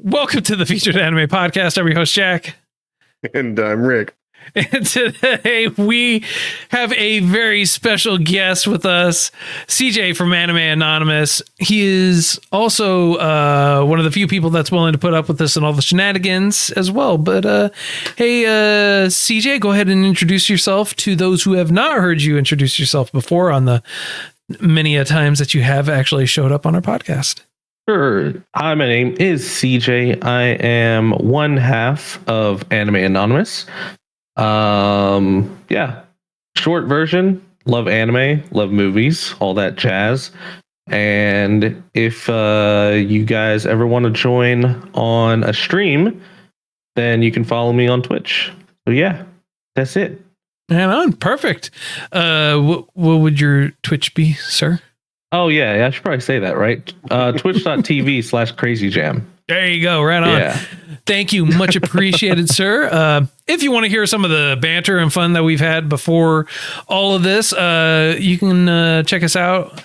Welcome to the Featured Anime Podcast. I'm your host, Jack. And I'm Rick. And today we have a very special guest with us, CJ from Anime Anonymous. He is also one of the few people that's willing to put up with this and all the shenanigans as well. But hey, CJ, go ahead and introduce yourself to those who have not heard you introduce yourself before on the many a times that you have actually showed up on our podcast. Sure. Hi, my name is CJ. I am one half of Anime Anonymous. Yeah, short version, love anime, love movies, all that jazz. And if you guys ever want to join on a stream, then you can follow me on Twitch. So yeah, that's it. Anon, perfect. What would your Twitch be, sir? Oh yeah, I should probably say that, right? Twitch.tv/crazyjam. There you go. Right on. Yeah. Thank you. Much appreciated, sir. If you want to hear some of the banter and fun that we've had before all of this, you can check us out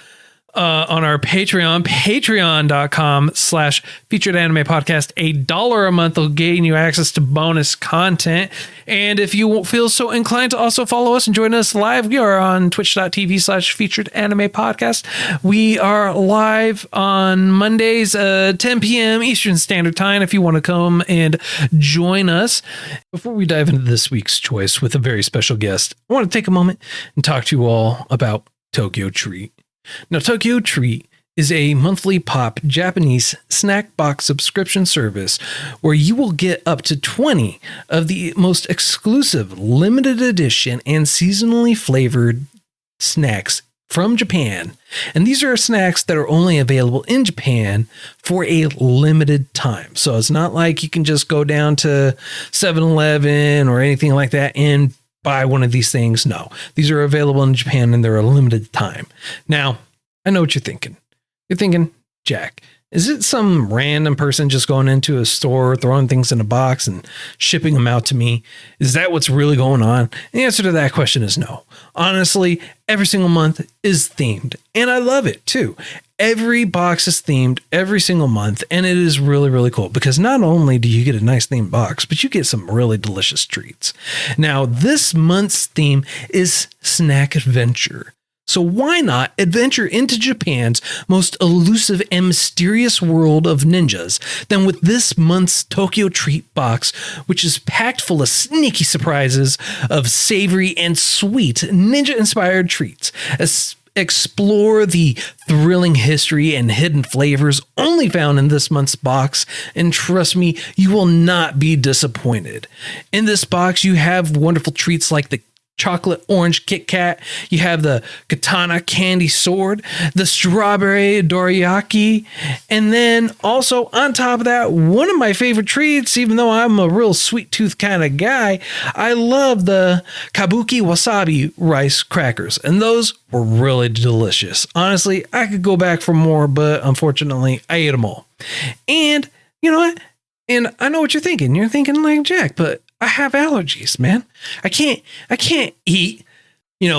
on our Patreon, patreon.com/featured anime podcast. $1 a month will gain you access to bonus content. And if you feel so inclined to also follow us and join us live, we are on twitch.tv/featured anime podcast. We are live on Mondays, 10 p.m. Eastern Standard Time if you want to come and join us. Before we dive into this week's choice with a very special guest, I want to take a moment and talk to you all about Tokyo Treat. Now, Tokyo Treat is a monthly pop Japanese snack box subscription service where you will get up to 20 of the most exclusive limited edition and seasonally flavored snacks from Japan. And these are snacks that are only available in Japan for a limited time. So it's not like you can just go down to 7-Eleven or anything like that and buy one of these things. No, these are available in Japan and they're a limited time. Now, I know what you're thinking. You're thinking, Jack, is it some random person just going into a store, throwing things in a box and shipping them out to me? Is that what's really going on? The answer to that question is no. Honestly, every single month is themed, and I love it too. Every box is themed every single month, and it is really, really cool because not only do you get a nice themed box, but you get some really delicious treats. Now, this month's theme is Snack Adventure. So why not adventure into Japan's most elusive and mysterious world of ninjas than with this month's Tokyo Treat box, which is packed full of sneaky surprises of savory and sweet ninja-inspired treats. Explore the thrilling history and hidden flavors only found in this month's box, and trust me, you will not be disappointed. In this box, you have wonderful treats like the chocolate orange Kit Kat, you have the katana candy sword, the strawberry dorayaki, and then also on top of that, one of my favorite treats, even though I'm a real sweet tooth kind of guy, I love the kabuki wasabi rice crackers, and those were really delicious. Honestly, I could go back for more, but unfortunately I ate them all. And you know what? And I know what you're thinking. You're thinking like, Jack, but I have allergies, man. I can't eat,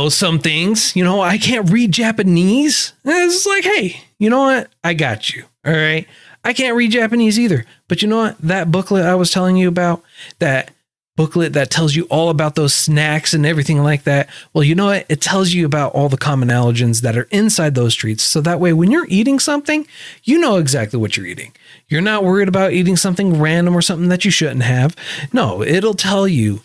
some things, I can't read Japanese. And it's like, hey, you know what? I got you. All right. I can't read Japanese either. But you know what? That booklet I was telling you about, that booklet that tells you all about those snacks and everything like that. Well, you know what? It tells you about all the common allergens that are inside those treats. So that way, when you're eating something, you know exactly what you're eating. You're not worried about eating something random or something that you shouldn't have. No, it'll tell you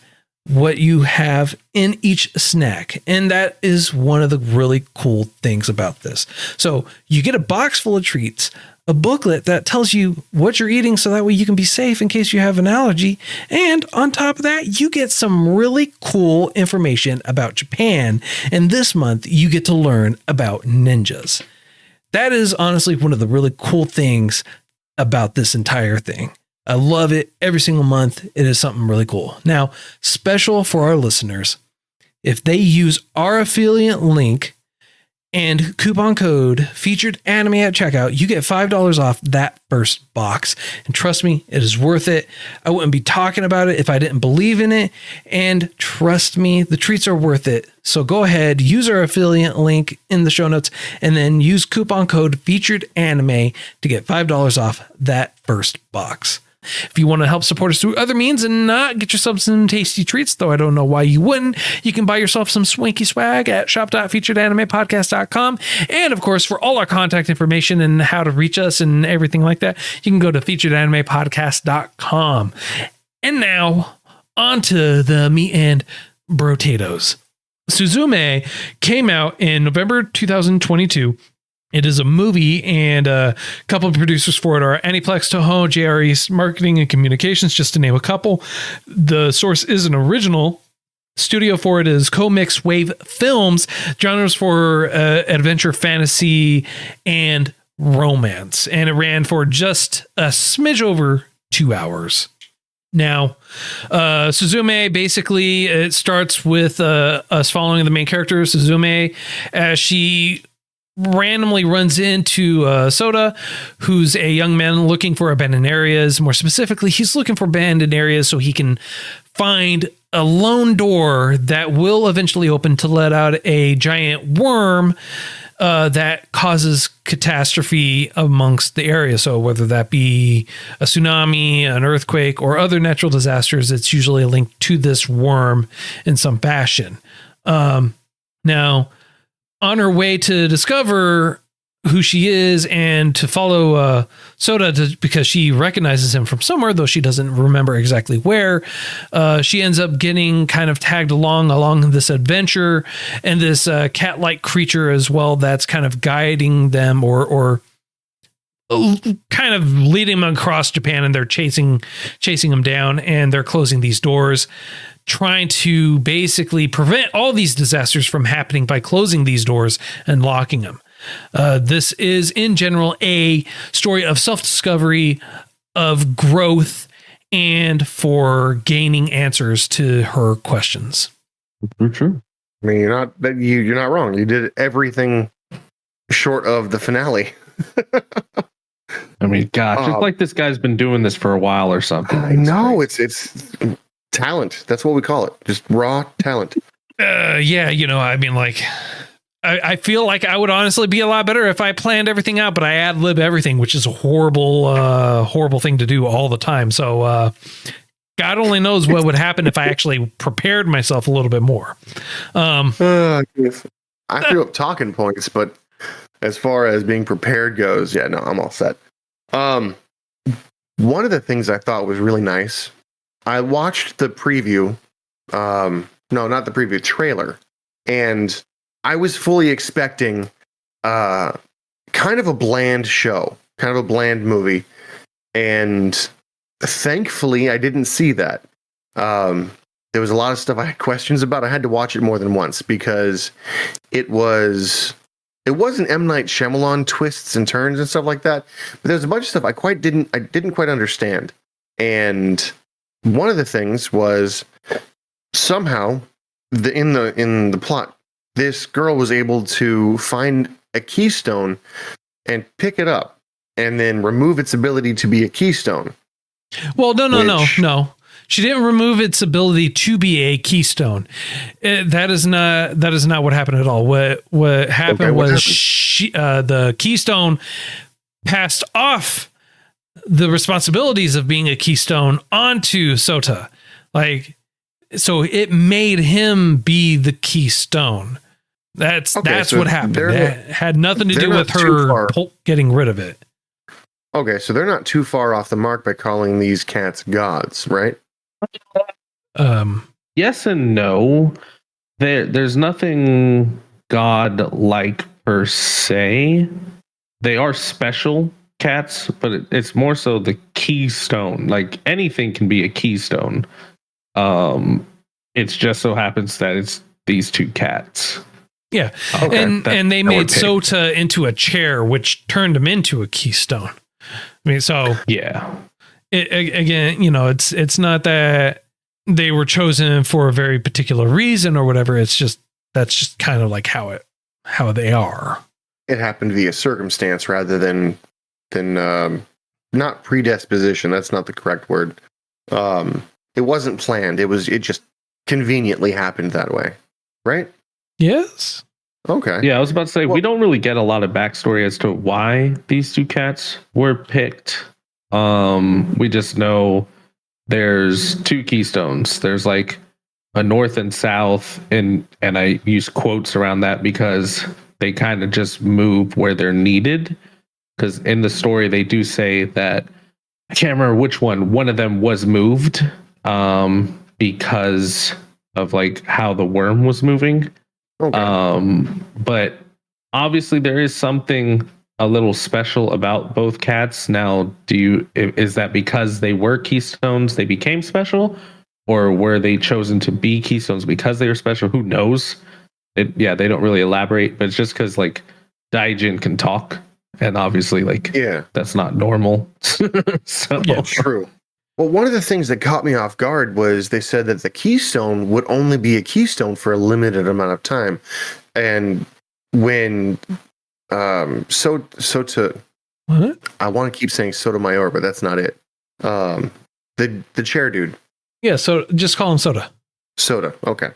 what you have in each snack. And that is one of the really cool things about this. So you get a box full of treats, a booklet that tells you what you're eating so that way you can be safe in case you have an allergy. And on top of that, you get some really cool information about Japan. And this month, you get to learn about ninjas. That is honestly one of the really cool things about this entire thing. I love it every single month. It is something really cool. Now, special for our listeners, if they use our affiliate link and coupon code featured anime at checkout, you get $5 off that first box. And trust me, it is worth it. I wouldn't be talking about it if I didn't believe in it. And trust me, the treats are worth it. So go ahead, use our affiliate link in the show notes, and then use coupon code featured anime to get $5 off that first box. If you want to help support us through other means and not get yourself some tasty treats, though I don't know why you wouldn't, you can buy yourself some swanky swag at shop.featuredanimepodcast.com. And of course, for all our contact information and how to reach us and everything like that, you can go to featuredanimepodcast.com. And now, on to the meat and potatoes. Suzume came out in November 2022. It is a movie, and a couple of producers for it are Aniplex, Toho, JRE Marketing and Communications, just to name a couple. The source is an original. Studio for it is Comics Wave Films. Genres for adventure, fantasy, and romance. And it ran for just a smidge over 2 hours. Now, Suzume, basically, it starts with us following the main character, Suzume, as she randomly runs into Sota, who's a young man looking for abandoned areas. More specifically, he's looking for abandoned areas so he can find a lone door that will eventually open to let out a giant worm that causes catastrophe amongst the area. So whether that be a tsunami, an earthquake, or other natural disasters, it's usually linked to this worm in some fashion. Now, on her way to discover who she is and to follow Sota because she recognizes him from somewhere, though she doesn't remember exactly where, she ends up getting kind of tagged along this adventure, and this cat-like creature as well that's kind of guiding them or kind of leading them across Japan, and they're chasing them down, and they're closing these doors, trying to basically prevent all these disasters from happening by closing these doors and locking them. This is, in general, a story of self-discovery, of growth, and for gaining answers to her questions. True. I mean, you're not wrong. You did everything short of the finale. I mean, gosh, it's like this guy's been doing this for a while or something. I know, it's talent. That's what we call it. Just raw talent. Yeah, I mean, like, I feel like I would honestly be a lot better if I planned everything out, but I ad-lib everything, which is a horrible thing to do all the time. So God only knows what would happen if I actually prepared myself a little bit more. I threw up talking points, but as far as being prepared goes, yeah, no, I'm all set. One of the things I thought was really nice, I watched the preview, no, not the preview, trailer, and I was fully expecting kind of a bland show, kind of a bland movie, and thankfully I didn't see that. There was a lot of stuff I had questions about. I had to watch it more than once because it wasn't M. Night Shyamalan twists and turns and stuff like that, but there's a bunch of stuff I didn't quite understand. And one of the things was somehow in the plot, this girl was able to find a keystone and pick it up and then remove its ability to be a keystone. Well, no. She didn't remove its ability to be a keystone. That is not what happened at all. What happened was the keystone passed off the responsibilities of being a keystone onto Sota. So it made him be the keystone. That's what happened. It had nothing to do with her getting rid of it. Okay, so they're not too far off the mark by calling these cats gods, right? Yes and no. There's nothing god-like per se. They are special cats, but it's more so the keystone. Like anything can be a keystone. It's just so happens that it's these two cats. Yeah, okay. And they made Sota into a chair, which turned him into a keystone. I mean, so yeah. Again, it's not that they were chosen for a very particular reason or whatever. It's just that's just kind of like how it how they are. It happened via circumstance rather than not predisposition. That's not the correct word. It wasn't planned. It just conveniently happened that way, right? Yes. Okay. Yeah, I was about to say, we don't really get a lot of backstory as to why these two cats were picked. We just know there's two keystones. There's like a north and south, and I use quotes around that because they kind of just move where they're needed. Because in the story, they do say that, I can't remember which one of them was moved because of like how the worm was moving. Okay. But obviously there is something a little special about both cats. Now, is that because they were keystones they became special, or were they chosen to be keystones because they were special? Who knows? They don't really elaborate, but it's just because like Daijin can talk, and obviously like that's not normal. So Yeah. True. Well, one of the things that caught me off guard was they said that the keystone would only be a keystone for a limited amount of time. And when Sota, What? I want to keep saying Sotomayor, but that's not it. The chair dude. Yeah, so just call him Soda. Soda. Okay.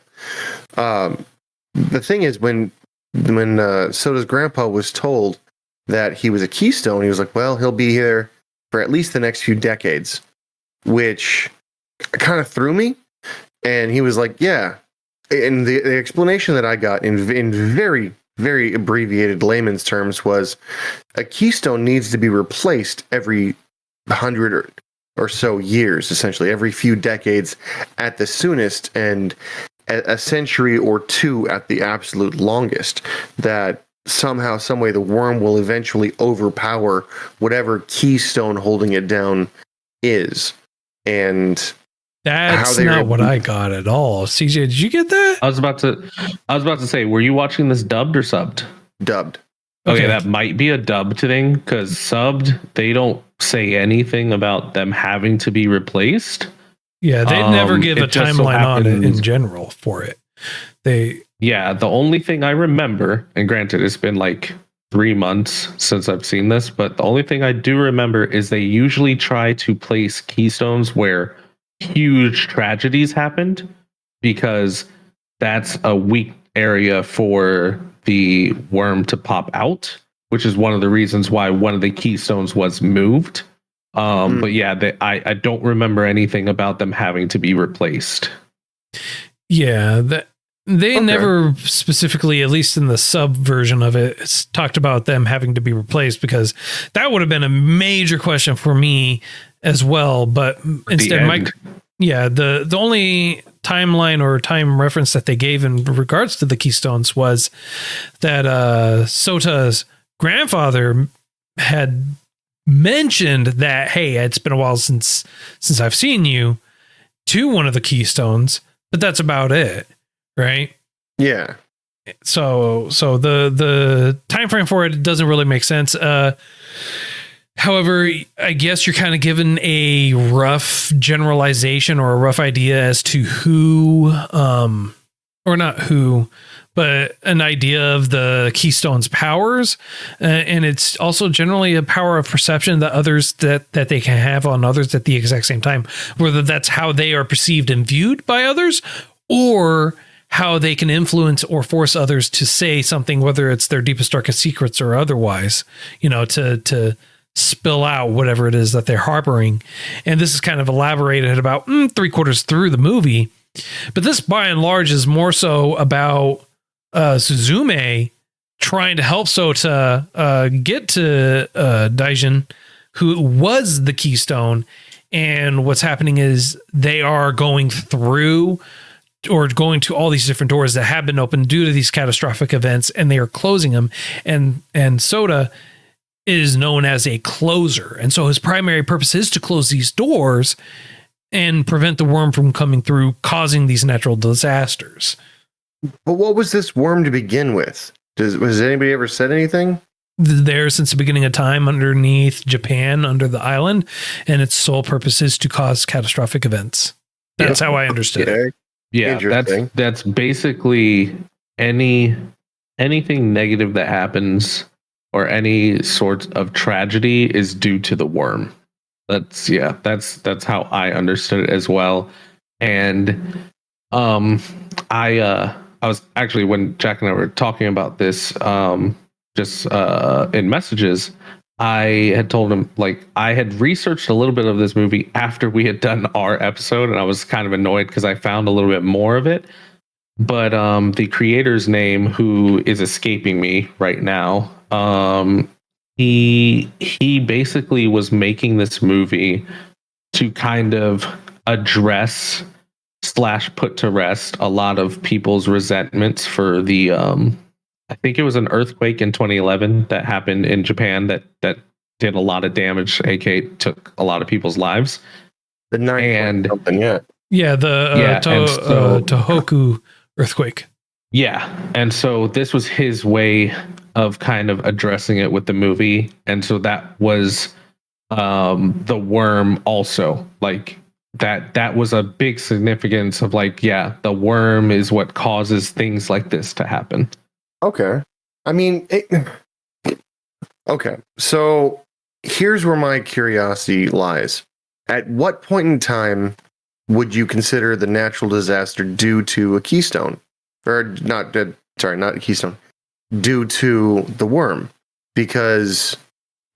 The thing is, when Soda's grandpa was told that he was a keystone, he was like, well, he'll be here for at least the next few decades, which kind of threw me. And he was like, yeah. And the explanation that I got in very, very abbreviated layman's terms was a keystone needs to be replaced every 100 or so years, essentially, every few decades at the soonest, and a century or two at the absolute longest. That somehow, some way, the worm will eventually overpower whatever keystone holding it down is. And that's not what I got at all. CJ, did you get that? I was about to say, were you watching this dubbed or subbed? Dubbed. Okay, that might be a dubbed thing, because subbed, they don't say anything about them having to be replaced. Yeah, they never give a timeline on it in general for it. The only thing I remember, and granted, it's been like 3 months since I've seen this, but the only thing I do remember is they usually try to place keystones where huge tragedies happened, because that's a weak area for the worm to pop out, which is one of the reasons why one of the keystones was moved. But yeah, I don't remember anything about them having to be replaced. Yeah, they never specifically, at least in the sub version of it, it's talked about them having to be replaced, because that would have been a major question for me as well. But instead, the only timeline or time reference that they gave in regards to the keystones was that Sota's grandfather had mentioned that, hey, it's been a while since I've seen you, to one of the keystones, but that's about it, right? Yeah. So the time frame for it doesn't really make sense. However, I guess you're kind of given a rough generalization or a rough idea as to who, or not who, but an idea of the Keystone's powers. And it's also generally a power of perception that others that they can have on others at the exact same time, whether that's how they are perceived and viewed by others, or how they can influence or force others to say something, whether it's their deepest, darkest secrets or otherwise, to spill out whatever it is that they're harboring. And this is kind of elaborated about 3/4 through the movie. But this, by and large, is more so about Suzume trying to help Sota get to Daijin, who was the Keystone. And what's happening is they are going through or going to all these different doors that have been opened due to these catastrophic events, and they are closing them. And Sota is known as a closer. And so his primary purpose is to close these doors and prevent the worm from coming through, causing these natural disasters. But what was this worm to begin with? Was anybody ever said anything? There since the beginning of time underneath Japan, under the island, and its sole purpose is to cause catastrophic events. That's how I understood it. Yeah, that's basically any anything negative that happens or any sort of tragedy is due to the worm. That's how I understood it as well. And I was actually, when Jack and I were talking about this just in messages, I had told him, like, I had researched a little bit of this movie after we had done our episode, and I was kind of annoyed because I found a little bit more of it. But the creator's name, who is escaping me right now, he basically was making this movie to kind of address slash put to rest a lot of people's resentments for the I think it was an earthquake in 2011 that happened in Japan that did a lot of damage, aka took a lot of people's lives. The 9 something, yeah. Yeah, the Tohoku earthquake. Yeah, and so this was his way of kind of addressing it with the movie, and so that was the worm also, like that was a big significance of, like, yeah, the worm is what causes things like this to happen. Okay. I mean, okay. So here's where my curiosity lies. At what point in time would you consider the natural disaster due to a keystone? Or not a keystone. Due to the worm? Because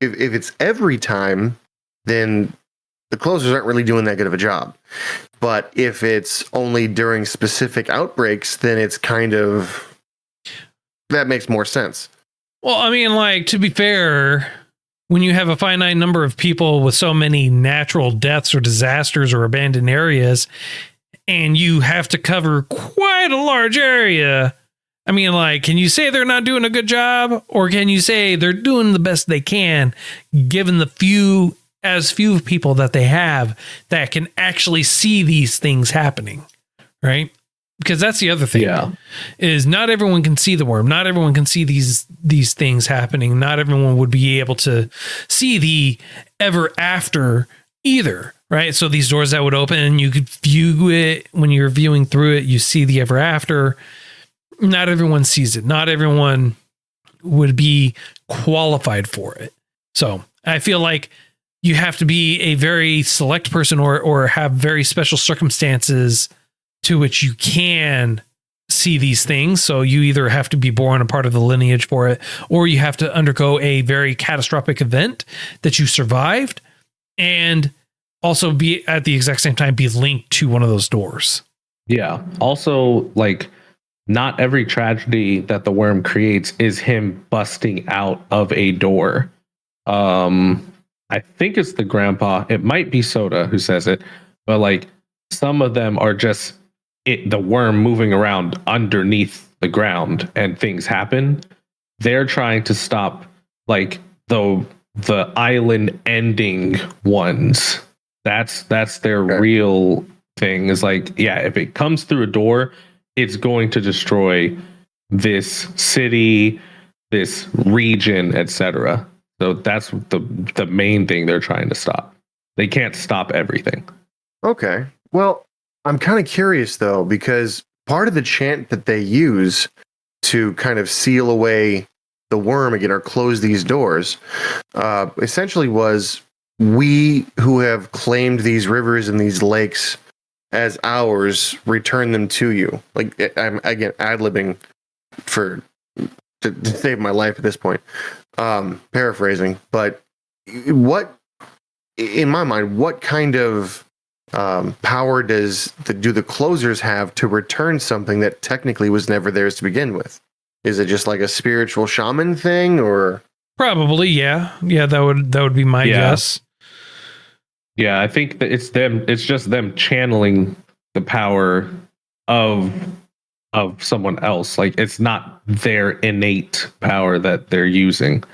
if it's every time, then the closers aren't really doing that good of a job. But if it's only during specific outbreaks, then it's kind of... that makes more sense. Well, I mean, like, to be fair, when you have a finite number of people with so many natural deaths or disasters or abandoned areas, and you have to cover quite a large area, I mean, like, can you say they're not doing a good job? Or can you say they're doing the best they can, given the few people that they have that can actually see these things happening, right? Because that's the other thing, is not everyone can see the worm. Not everyone can see these things happening. Not everyone would be able to see the ever after either, right? So these doors that would open and you could view it when you're viewing through it, you see the ever after. Not everyone sees it. Not everyone would be qualified for it. So I feel like you have to be a very select person or have very special circumstances to which you can see these things. So you either have to be born a part of the lineage for it, or you have to undergo a very catastrophic event that you survived, and also be at the exact same time be linked to one of those doors. Yeah. Also, like, not every tragedy that the worm creates is him busting out of a door. I think it's the grandpa. It might be Soda who says it, but, like, some of them are just the worm moving around underneath the ground and things happen. They're trying to stop, like, the island ending ones. That's their real thing, is like, yeah, if it comes through a door, it's going to destroy this city, this region, etc. So that's the main thing they're trying to stop. They can't stop everything. Okay. Well, I'm kind of curious, though, because part of the chant that they use to kind of seal away the worm again or close these doors essentially was, we who have claimed these rivers and these lakes as ours, return them to you. Like, I'm, again, ad-libbing to save my life at this point. Paraphrasing. But what, in my mind, what kind of power do the closers have to return something that technically was never theirs to begin with? Is it just like a spiritual shaman thing, or? Probably, yeah. Yeah, that would be my guess. Yeah, I think that it's just them channeling the power of someone else. Like, it's not their innate power that they're using.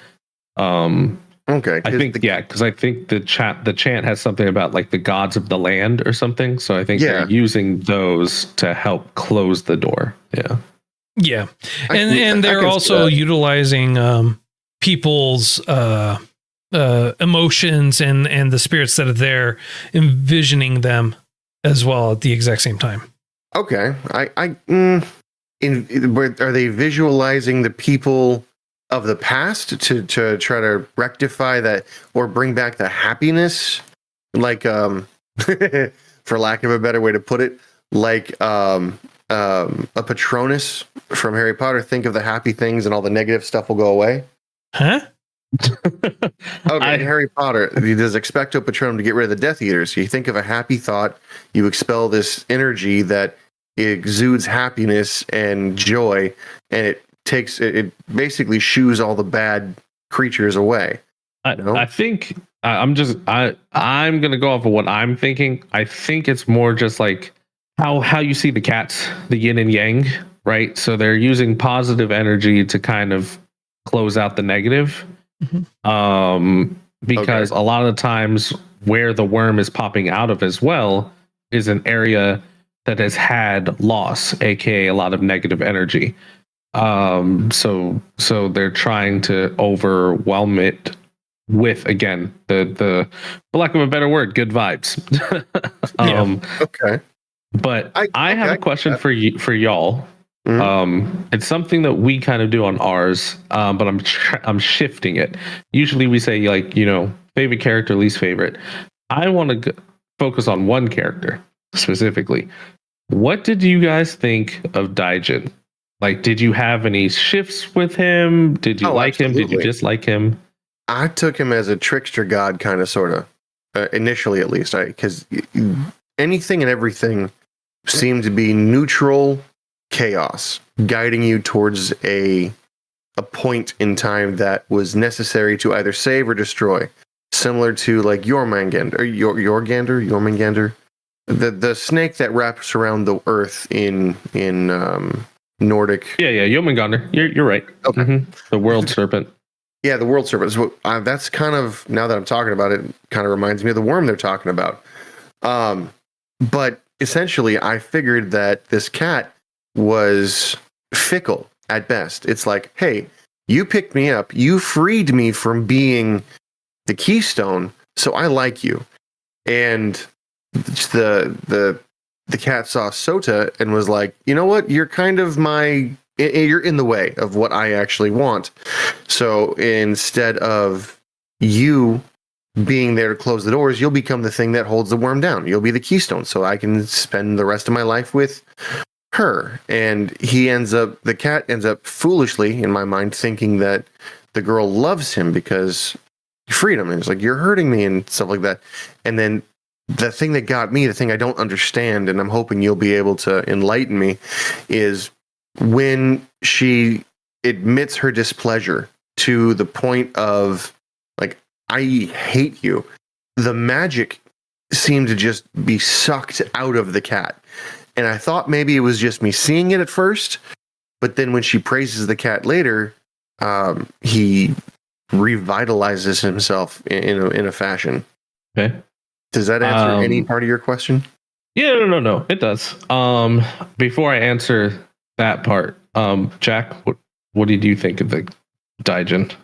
Okay. I think because I think the chant has something about, like, the gods of the land or something. So I think they're using those to help close the door. Yeah. Yeah. And they're also utilizing people's emotions and the spirits that are there, envisioning them as well at the exact same time. Okay. are they visualizing the people of the past to try to rectify that or bring back the happiness, like for lack of a better way to put it, like a Patronus from Harry Potter? Think of the happy things and all the negative stuff will go away. Huh? Okay, in Harry Potter, he does expecto patronum to get rid of the Death Eaters. You think of a happy thought, you expel this energy that exudes happiness and joy, and it basically shoos all the bad creatures away. I think I'm gonna go off of what I'm thinking. I think it's more just like how you see the cats, the yin and yang, right? So they're using positive energy to kind of close out the negative. Because a lot of the times where the worm is popping out of as well is an area that has had loss, aka a lot of negative energy. So they're trying to overwhelm it with, again, the for lack of a better word, good vibes. Okay. But I have a question for y'all. It's something that we kind of do on ours, but I'm shifting it. Usually we say, like, favorite character, least favorite. I want to focus on one character specifically. What did you guys think of Daijin? Like, did you have any shifts with him? Did you like him? Did you dislike him? I took him as a trickster god, kind of, sort of, initially at least, because anything and everything seemed to be neutral chaos, guiding you towards a point in time that was necessary to either save or destroy. Similar to like Jormungandr, the snake that wraps around the earth in Nordic. Yeah, Jormungandr. You're right. Okay. The world serpent. Yeah, the world serpent. So, that's kind of, now that I'm talking about it, kind of reminds me of the worm they're talking about. But essentially, I figured that this cat was fickle at best. It's like, hey, you picked me up, you freed me from being the keystone, so I like you. And the cat saw Sota and was like, you know what, you're kind of you're in the way of what I actually want. So instead of you being there to close the doors, you'll become the thing that holds the worm down. You'll be the keystone, so I can spend the rest of my life with her. And the cat ends up foolishly, in my mind, thinking that the girl loves him because freedom, and it's like, you're hurting me and stuff like that. And then the thing that got me, the thing I don't understand, and I'm hoping you'll be able to enlighten me, is when she admits her displeasure to the point of, like, I hate you, the magic seemed to just be sucked out of the cat. And I thought maybe it was just me seeing it at first, but then when she praises the cat later, he revitalizes himself in a fashion. Okay. Does that answer any part of your question? Yeah, no, it does. Before I answer that part, Jack, what did you think of the Daijin?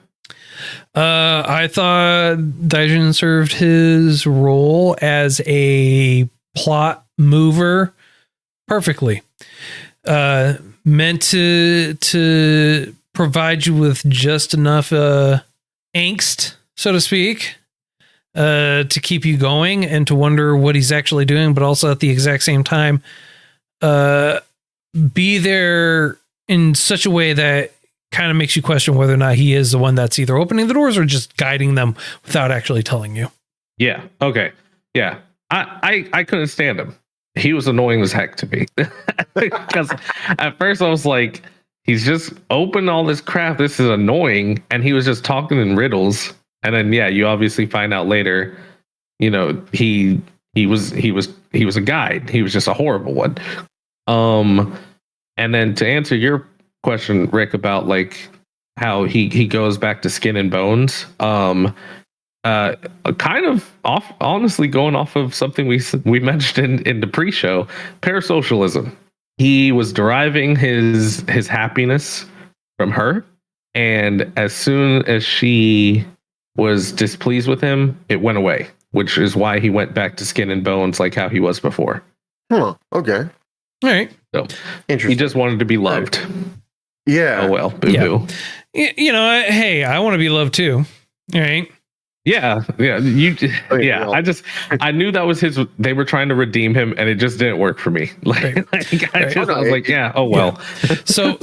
I thought Daijin served his role as a plot mover perfectly. Meant to provide you with just enough angst, so to speak, to keep you going and to wonder what he's actually doing, but also at the exact same time, be there in such a way that kind of makes you question whether or not he is the one that's either opening the doors or just guiding them without actually telling you. Yeah. Okay. Yeah. I couldn't stand him. He was annoying as heck to me. Because at first I was like, he's just opened all this crap. This is annoying. And he was just talking in riddles. And then, yeah, you obviously find out later, he was a guide. He was just a horrible one. And then to answer your question, Rick, about like how he goes back to skin and bones, kind of honestly going off of something we mentioned in the pre-show, parasocialism. He was deriving his happiness from her, and as soon as she was displeased with him, it went away, which is why he went back to skin and bones like how he was before. Huh, okay. All right. So he Interesting. just wanted to be loved. Yeah. Oh well, boo boo. You know, hey, I want to be loved too. All right. Yeah. Well, I knew that was his. They were trying to redeem him, and it just didn't work for me. I was like, yeah. Oh well. So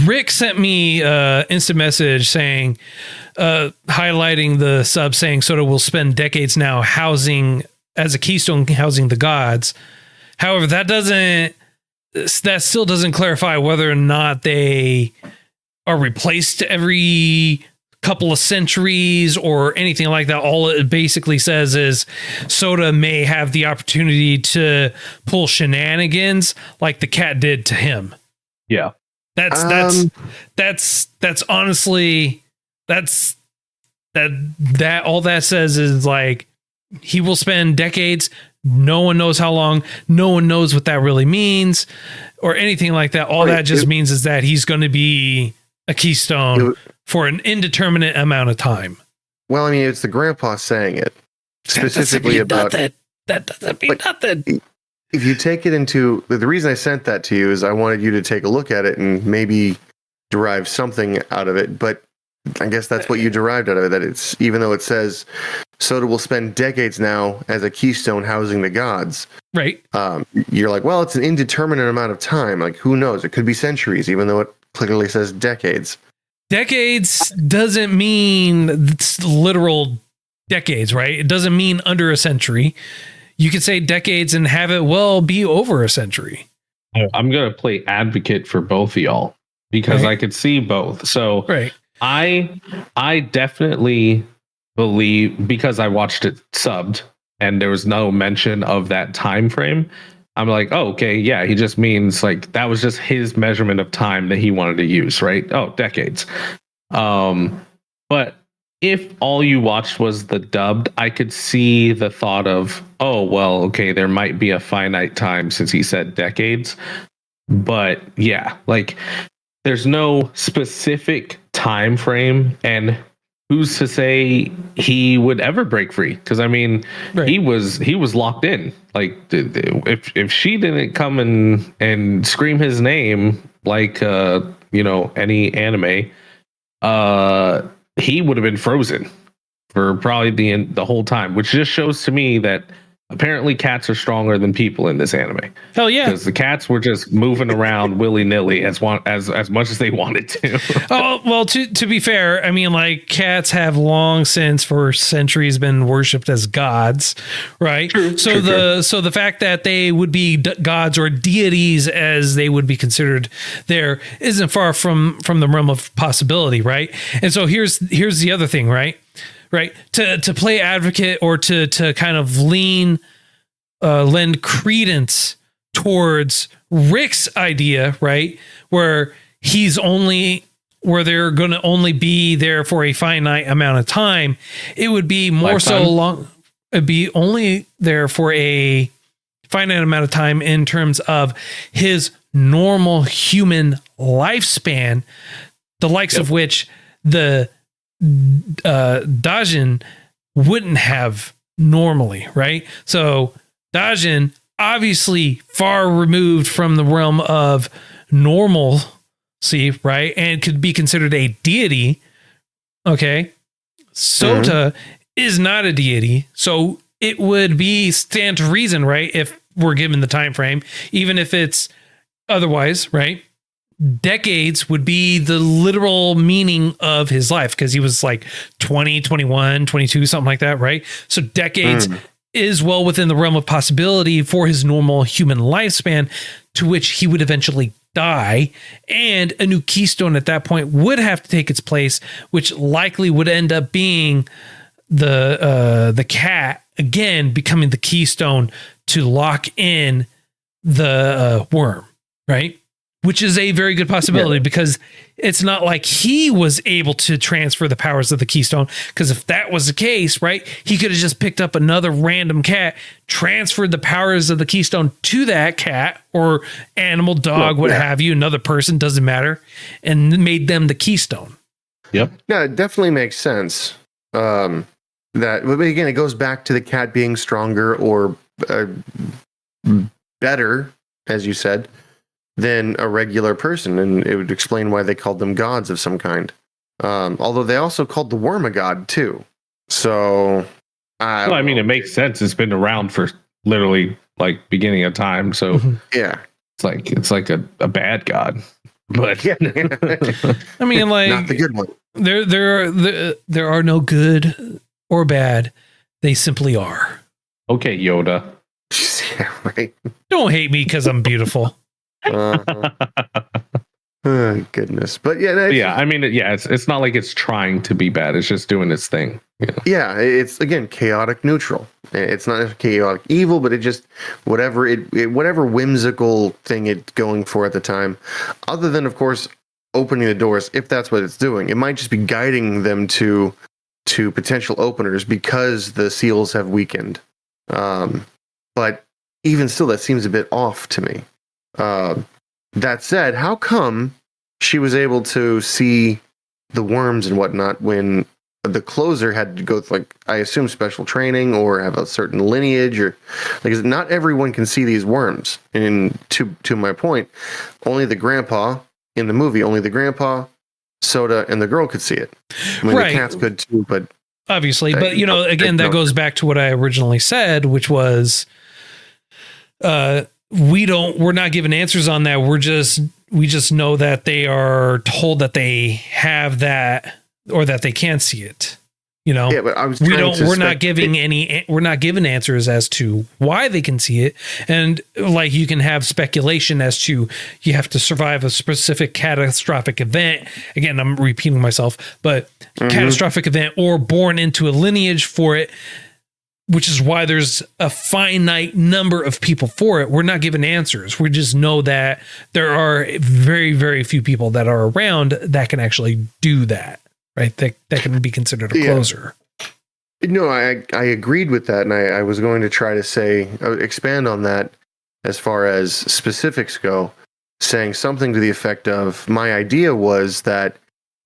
Rick sent me instant message saying, highlighting the sub saying Soda will spend decades now housing as a keystone housing the gods. However, that still doesn't clarify whether or not they are replaced every couple of centuries or anything like that. All it basically says is Soda may have the opportunity to pull shenanigans like the cat did to him. Yeah. That's honestly that all that says is like he will spend decades. No one knows how long. No one knows what that really means or anything like that. All that just means is that he's going to be a keystone for an indeterminate amount of time. Well, I mean, it's the grandpa saying it specifically about that. That doesn't mean nothing. If you take it into the reason I sent that to you is I wanted you to take a look at it and maybe derive something out of it. But I guess that's what you derived out of it. That it's, even though it says Soda will spend decades now as a keystone housing the gods. Right. You're like, well, it's an indeterminate amount of time. Like, who knows? It could be centuries, even though it clearly says decades. Decades doesn't mean it's literal decades, right? It doesn't mean under a century. You could say decades and have it well be over a century. I'm going to play advocate for both of y'all because I could see both. So I definitely believe, because I watched it subbed and there was no mention of that time frame, I'm like, oh, okay, yeah, he just means like that was just his measurement of time that he wanted to use, right? Oh, decades. But if all you watched was the dubbed, I could see the thought of, oh, well, okay, there might be a finite time since he said decades. But yeah, like there's no specific time frame, and who's to say he would ever break free? Because I mean, he was locked in. Like if she didn't come and scream his name like any anime, he would have been frozen for probably the whole time, which just shows to me that apparently cats are stronger than people in this anime. Hell yeah. Because the cats were just moving around willy-nilly as much as they wanted to. Oh, well, to be fair, I mean, like, cats have long since for centuries been worshipped as gods, right? True, so the fact that they would be gods or deities as they would be considered there isn't far from the realm of possibility, right? And so here's the other thing, right? To play advocate or to kind of lend credence towards Rick's idea, right? Where they're going to only be there for a finite amount of time. It would be more so long. It'd be only there for a finite amount of time in terms of his normal human lifespan, the likes of which the Dajin wouldn't have normally, right? So Dajin obviously far removed from the realm of normalcy, right? And could be considered a deity. Okay. Sota is not a deity. So it would be stand to reason, right? If we're given the time frame, even if it's otherwise, right? Decades would be the literal meaning of his life because he was like 20, 21, 22, something like that, right? So decades is well within the realm of possibility for his normal human lifespan, to which he would eventually die, and a new keystone at that point would have to take its place, which likely would end up being the cat again becoming the keystone to lock in the worm, right? Which is a very good possibility because it's not like he was able to transfer the powers of the keystone. Because if that was the case, right, he could have just picked up another random cat, transferred the powers of the keystone to that cat or animal, dog, what have you, another person, doesn't matter, and made them the keystone. Yep. Yeah, it definitely makes sense. But again, it goes back to the cat being stronger or better as you said, than a regular person, and it would explain why they called them gods of some kind. Although they also called the worm a god too. So, I mean, it makes sense. It's been around for literally like beginning of time. So yeah, it's like a bad god. But yeah. I mean, like, not the good one. There are no good or bad. They simply are. Okay, Yoda. Yeah, right. Don't hate me because I'm beautiful. Oh, goodness. But yeah, I mean, it's not like it's trying to be bad. It's just doing its thing. You know? Yeah, it's again chaotic neutral. It's not chaotic evil, but it just whatever whatever whimsical thing it's going for at the time. Other than, of course, opening the doors, if that's what it's doing, it might just be guiding them to potential openers because the seals have weakened. But even still, that seems a bit off to me. That said, how come she was able to see the worms and whatnot when the closer had to go through, like, I assume, special training or have a certain lineage, or like, not everyone can see these worms. And to my point, only the grandpa in the movie, only the grandpa, Soda, and the girl could see it. I mean, Right. the cats could too, but Obviously, but again, that goes back to what I originally said, which was, we're not given answers on that. We just know that they are told that they have that, or that they can see it. Yeah, but I was we're not given answers as to why they can see it. And like, you can have speculation as to, you have to survive a specific catastrophic event. Again, I'm repeating myself, but catastrophic event, or born into a lineage for it, which is why there's a finite number of people for it. We're not given answers. We just know that there are very, very few people that are around that can actually do that. Right, that can be considered a closer. No, I agreed with that, and I was going to try to say, expand on that as far as specifics go, saying something to the effect of, my idea was that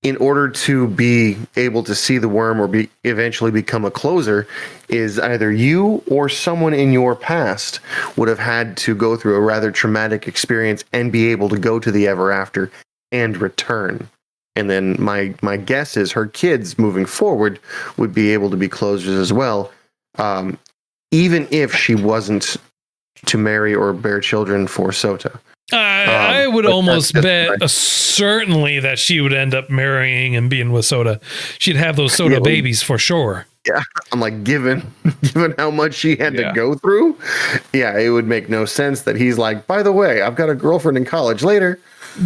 in order to be able to see the worm or eventually become a closer, is either you or someone in your past would have had to go through a rather traumatic experience and be able to go to the ever after and return. And then my guess is her kids moving forward would be able to be closers as well, even if she wasn't to marry or bear children for Sota. I would almost bet certainly that she would end up marrying and being with Soda. She'd have those Soda babies for sure. Yeah, I'm like, given how much she had to go through, it would make no sense that he's like, by the way, I've got a girlfriend in college later.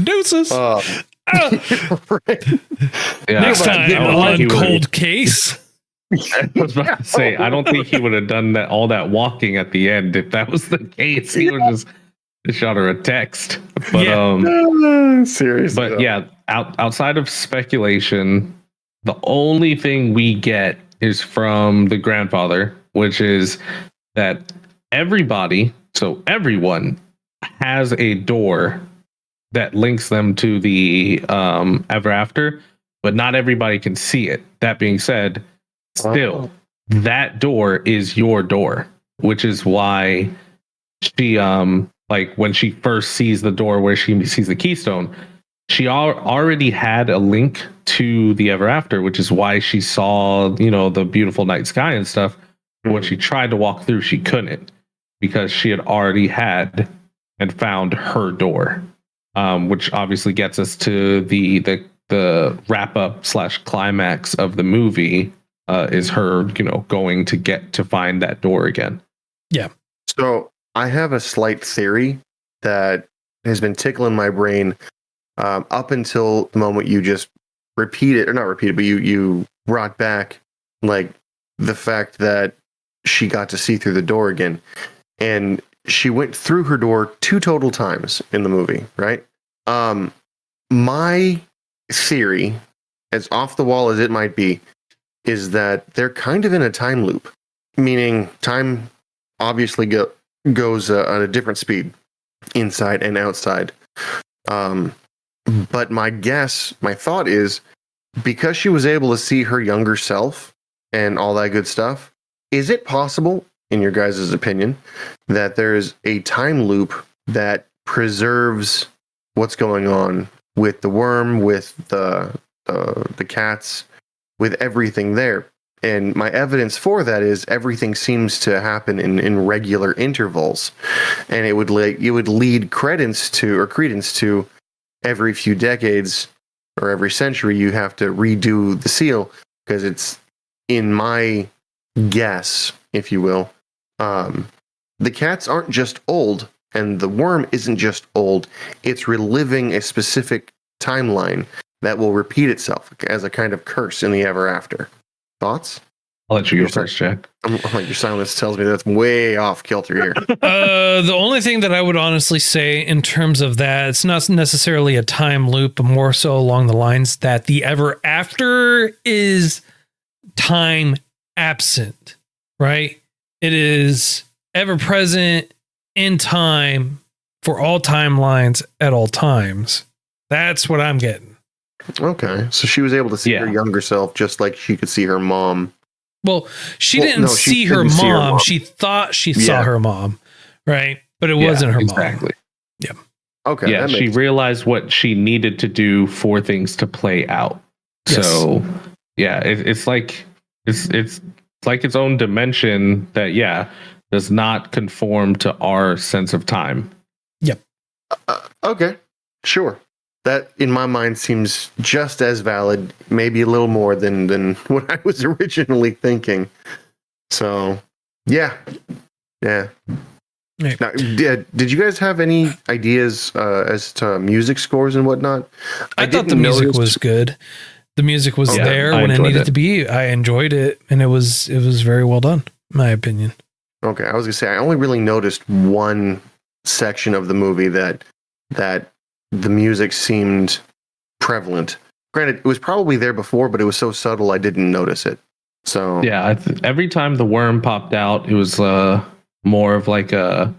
Deuces. Right. Next time on Cold Case. I was about to say, I don't think he would have done all that walking at the end. If that was the case, he would just shot her a text. But seriously. But outside of speculation, the only thing we get is from the grandfather, which is that everyone has a door that links them to the ever after, but not everybody can see it. That being said, still, that door is your door, which is why she like, when she first sees the door where she sees the keystone, she already had a link to the ever after, which is why she saw, the beautiful night sky and stuff. But when she tried to walk through, she couldn't, because she had already had and found her door. Which obviously gets us to the wrap up / climax of the movie, is her, going to get to find that door again. Yeah. So I have a slight theory that has been tickling my brain up until the moment you just but you brought back, like, the fact that she got to see through the door again. And she went through her door 2 total times in the movie, right? My theory, as off the wall as it might be, is that they're kind of in a time loop, meaning time obviously goes at a different speed inside and outside. But my thought is, because she was able to see her younger self and all that good stuff, is it possible, in your guys' opinion, that there's a time loop that preserves what's going on with the worm, with the cats, with everything there. And my evidence for that is everything seems to happen in regular intervals, and it would lead credence to every few decades or every century you have to redo the seal, because it's, in my guess, if you will, the cats aren't just old, and the worm isn't just old. It's reliving a specific timeline that will repeat itself as a kind of curse in the ever after. Thoughts? I'll let you go first, Jack. I'm like, your silence tells me that's way off kilter here. The only thing that I would honestly say in terms of that, it's not necessarily a time loop, but more so along the lines that the ever after is time absent, right? It is ever present in time for all timelines at all times. That's what I'm getting. Okay, so she was able to see her younger self just like she could see her mom. Well, she didn't see her mom. She thought she saw her mom, right? But it wasn't her mom. Exactly. Yeah. Okay. Yeah, she realized what she needed to do for things to play out. Yes. So, yeah, it's like it's like its own dimension that does not conform to our sense of time. Yep. Okay. Sure. That, in my mind, seems just as valid, maybe a little more than what I was originally thinking. So, yeah. Right. Now, did you guys have any ideas as to music scores and whatnot? I thought the music was good. The music was there when it needed to be. I enjoyed it, and it was very well done, in my opinion. Okay, I was gonna say I only really noticed one section of the movie that the music seemed prevalent. Granted, it was probably there before, but it was so subtle I didn't notice it. So yeah, every time the worm popped out, it was more of like a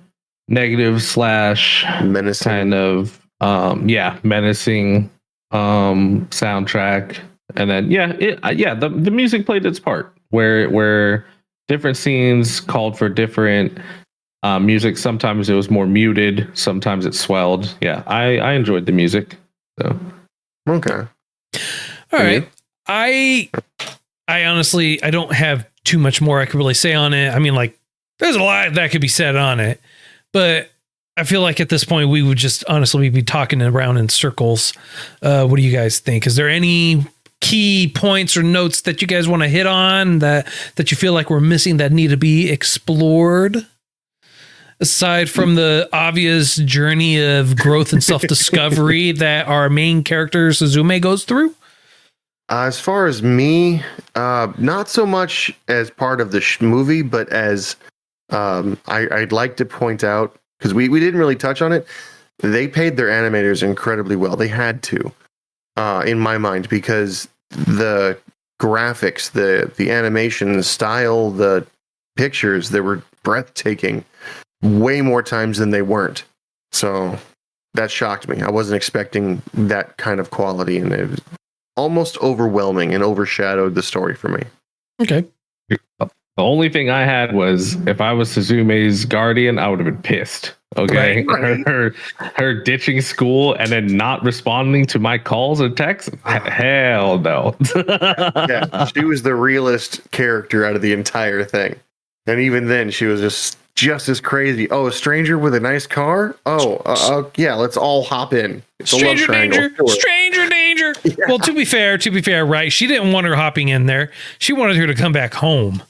negative / menacing kind of menacing soundtrack. And then the music played its part where different scenes called for different music. Sometimes it was more muted, sometimes it swelled. I enjoyed the music. So okay. All right. I honestly, I don't have too much more I could really say on it. I mean, like, there's a lot that could be said on it, but I feel like at this point we would just honestly be talking around in circles. What do you guys think? Is there any key points or notes that you guys want to hit on that you feel like we're missing that need to be explored? Aside from the obvious journey of growth and self-discovery that our main character Suzume goes through? As far as me, not so much as part of the movie, but as I'd like to point out, because we didn't really touch on it, they paid their animators incredibly well. They had to, in my mind, because the graphics, the animation, the style, the pictures, they were breathtaking way more times than they weren't. So that shocked me. I wasn't expecting that kind of quality, and it was almost overwhelming and overshadowed the story for me. Okay. The only thing I had was, if I was Suzume's guardian, I would have been pissed. Okay. Right. Her ditching school and then not responding to my calls and texts. Hell no. Yeah, she was the realest character out of the entire thing. And even then she was just as crazy. Oh, a stranger with a nice car? Oh, yeah, let's all hop in. It's stranger danger. Sure. Stranger danger. Yeah. Well, to be fair, right? She didn't want her hopping in there. She wanted her to come back home,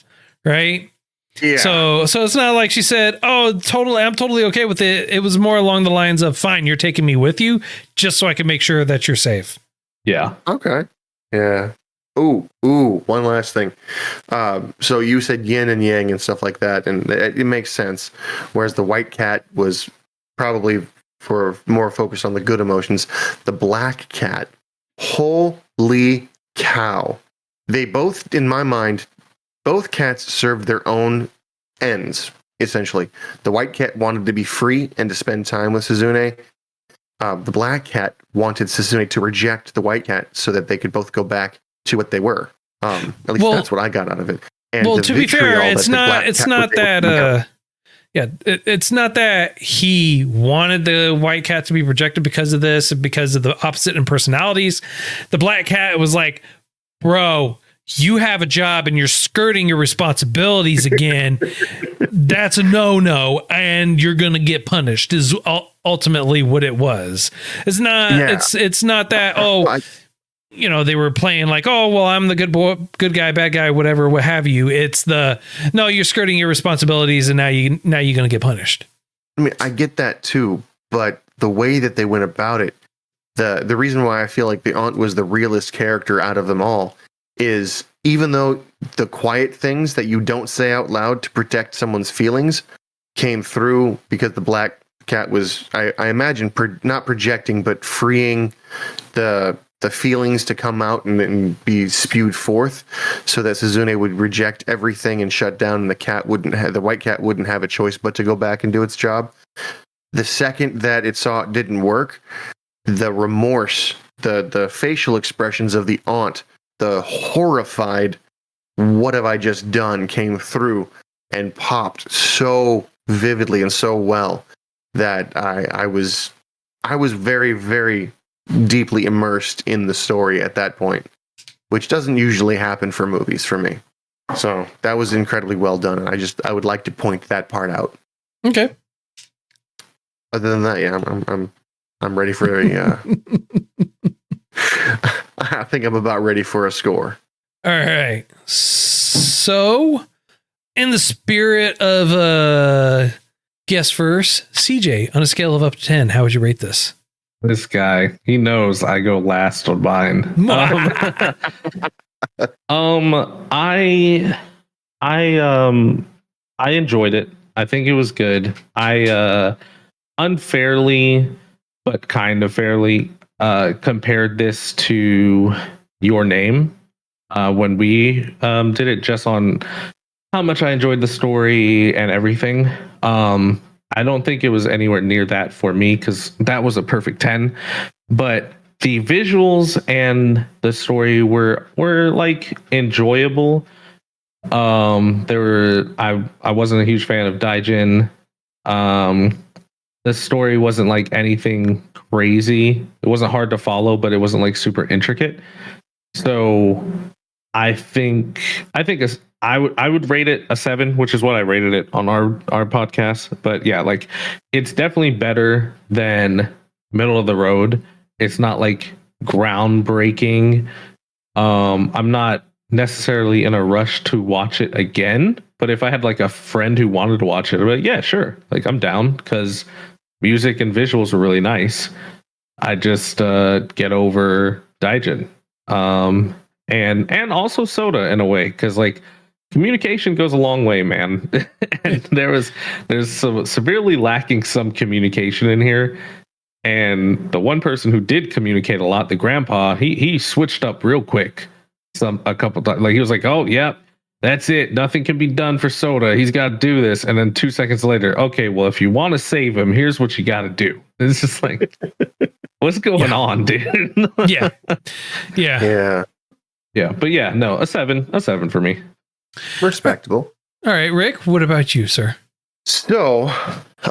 right? Yeah. So it's not like she said, "Oh, I'm totally okay with it." It was more along the lines of, "Fine, you're taking me with you, just so I can make sure that you're safe." Yeah. Okay. Yeah. Ooh, one last thing. So you said yin and yang and stuff like that, and it makes sense. Whereas the white cat was probably for more focused on the good emotions. The black cat, holy cow. They both, in my mind, both cats served their own ends, essentially. The white cat wanted to be free and to spend time with Suzume. The black cat wanted Suzume to reject the white cat so that they could both go back to what they were. At least that's what I got out of it. And well, to be fair, it's not that Yeah, it's not that he wanted the white cat to be projected because of this, because of the opposite in personalities. The black cat was like, bro, you have a job and you're skirting your responsibilities again. That's a no, and you're going to get punished is ultimately what it was. It's not, it's not that, they were playing like, oh, well, I'm the good boy, good guy, bad guy, whatever, what have you. It's no, you're skirting your responsibilities and now you're going to get punished. I mean, I get that too, but the way that they went about it, the reason why I feel like the aunt was the realest character out of them all is even though the quiet things that you don't say out loud to protect someone's feelings came through because the black cat was, I imagine, not projecting, but freeing the feelings to come out and be spewed forth so that Suzume would reject everything and shut down, and the white cat wouldn't have a choice but to go back and do its job. The second that it saw it didn't work, the remorse, the facial expressions of the aunt, the horrified, what have I just done, came through and popped so vividly and so well that I was very, very deeply immersed in the story at that point, which doesn't usually happen for movies for me. So that was incredibly well done, and I would like to point that part out. Okay. Other than that, yeah, I'm ready for a. I think I'm about ready for a score. All right. So, in the spirit of guess first, CJ, on a scale of up to 10, how would you rate this? This guy, he knows I go last on mine. I enjoyed it. I think it was good. I unfairly, but kind of fairly, compared this to Your Name when we did it, just on how much I enjoyed the story and everything. I don't think it was anywhere near that for me because that was a perfect 10. But the visuals and the story were like enjoyable. I wasn't a huge fan of Daijin. The story wasn't like anything crazy. It wasn't hard to follow, but it wasn't like super intricate. So I think I would rate it a 7, which is what I rated it on our podcast. But yeah, like it's definitely better than middle of the road. It's not like groundbreaking. I'm not necessarily in a rush to watch it again, but if I had like a friend who wanted to watch it, I'd be like, yeah, sure. Like I'm down because music and visuals were really nice. I just get over Daijin. And also Soda in a way, because like communication goes a long way, man. And there's some severely lacking some communication in here. And the one person who did communicate a lot, the grandpa, he switched up real quick. A couple times, like he was like, "Oh, yeah, that's it. Nothing can be done for Soda. He's got to do this." And then 2 seconds later, okay, well, if you want to save him, here's what you got to do. It's just like, what's going on, dude? Yeah. But yeah, no, a 7 for me. Respectable. All right, Rick, what about you, sir? So,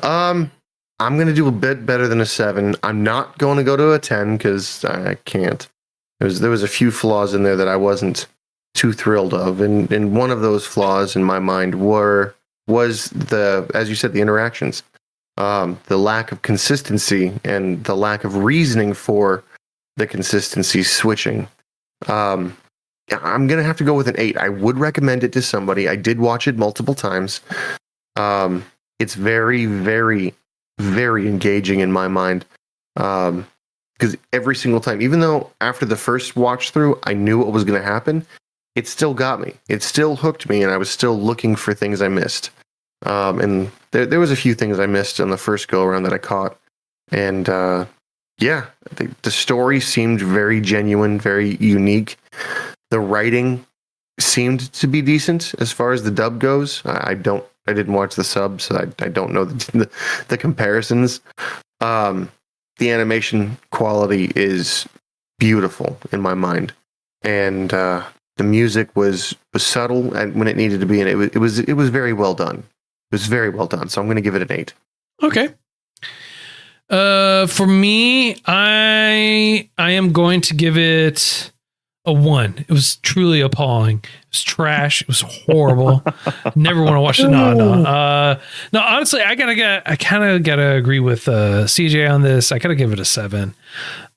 I'm going to do a bit better than a 7. I'm not going to go to a 10 because I can't. There was a few flaws in there that I wasn't too thrilled of, and one of those flaws in my mind was the, as you said, the interactions, the lack of consistency and the lack of reasoning for the consistency switching. I'm gonna have to go with an 8. I would recommend it to somebody. I did watch it multiple times. It's very, very, very engaging in my mind. Because every single time, even though after the first watch through, I knew what was going to happen, it still got me. It still hooked me, and I was still looking for things I missed. And there was a few things I missed on the first go around that I caught. And yeah, the story seemed very genuine, very unique. The writing seemed to be decent as far as the dub goes. I didn't watch the sub, so I don't know the comparisons. The animation quality is beautiful in my mind, and the music was subtle and when it needed to be, and it was very well done. was very well done. So I'm going to give it an 8. Okay. For me, I am going to give it a 1. It was truly appalling. It was trash. It was horrible. Never want to watch it. No. Honestly, I kind of gotta agree with CJ on this. I gotta give it a 7.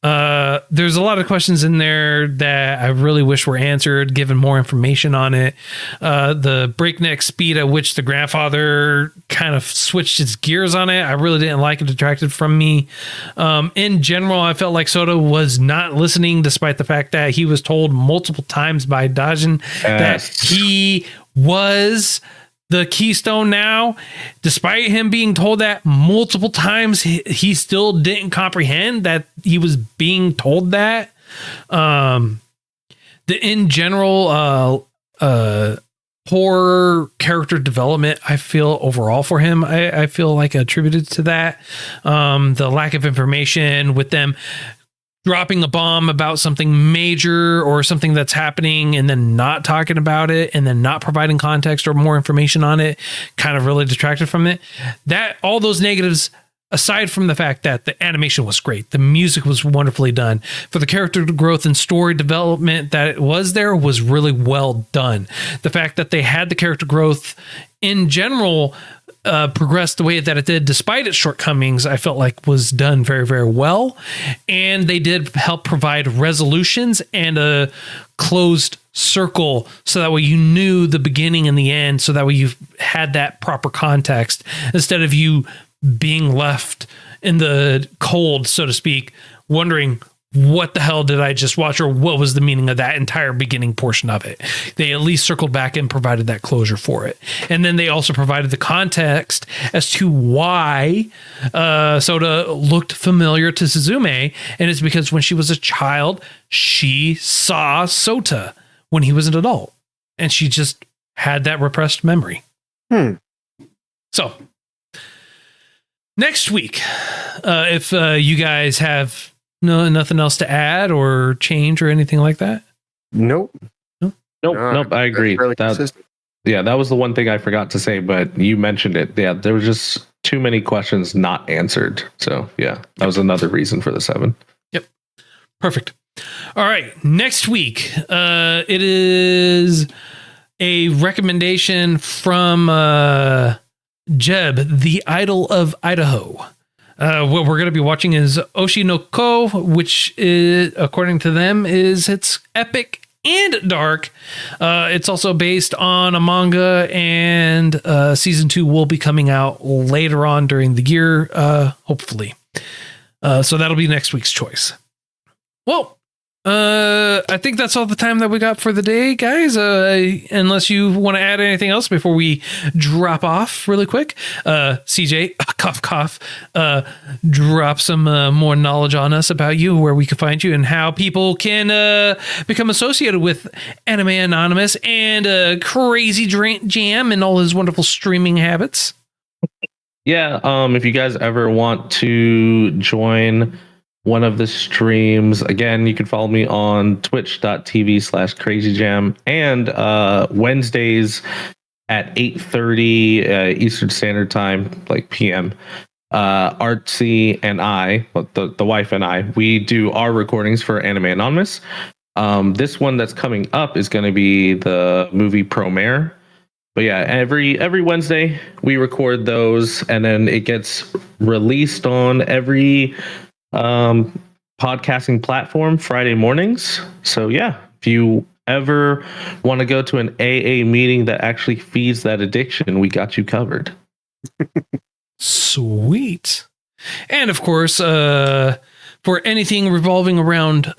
There's a lot of questions in there that I really wish were answered, given more information on it. The breakneck speed at which the grandfather kind of switched his gears on it, I really didn't like it. Detracted from me. In general, I felt like Sota was not listening, despite the fact that he was told multiple times by Dajin that he was the Keystone now. Despite him being told that multiple times, he still didn't comprehend that he was being told that. The in general poor character development, I feel overall for him, I feel like attributed to that. The lack of information with them dropping a bomb about something major or something that's happening and then not talking about it and then not providing context or more information on it kind of really detracted from it. That all those negatives, aside from the fact that the animation was great, the music was wonderfully done, for the character growth and story development that it was there was really well done. The fact that they had the character growth in general progressed the way that it did, despite its shortcomings, I felt like was done very, very well. And they did help provide resolutions and a closed circle, so that way you knew the beginning and the end, so that way you had that proper context, instead of you being left in the cold, so to speak, wondering, what the hell did I just watch, or what was the meaning of that entire beginning portion of it? They at least circled back and provided that closure for it. And then they also provided the context as to why Sota looked familiar to Suzume. And it's because when she was a child, she saw Sota when he was an adult. And she just had that repressed memory. So next week, if you guys have nothing else to add or change or anything like that? Nope. I agree. That was the one thing I forgot to say, but you mentioned it. Yeah, there was just too many questions not answered. So yeah, that was another reason for the 7. Yep. Perfect. All right. Next week, it is a recommendation from Jeb, the Idol of Idaho. What we're going to be watching is OshiNo Ko, which is, according to them, it's epic and dark. It's also based on a manga, and season 2 will be coming out later on during the year, hopefully. So that'll be next week's choice. Well, I think that's all the time that we got for the day, guys. Unless you want to add anything else before we drop off really quick. CJ, cough, cough, drop some more knowledge on us about you, where we can find you, and how people can become associated with Anime Anonymous and Crazy Jam and all his wonderful streaming habits. Yeah, if you guys ever want to join one of the streams, again, you can follow me on twitch.tv/crazyjam, and Wednesdays at 8:30 Eastern Standard Time, like PM. Artsy and I, the wife and I, we do our recordings for Anime Anonymous. This one that's coming up is going to be the movie Promare. But yeah, every Wednesday we record those, and then it gets released on every podcasting platform Friday mornings. So yeah, if you ever want to go to an AA meeting that actually feeds that addiction, we got you covered. Sweet. And of course, for anything revolving around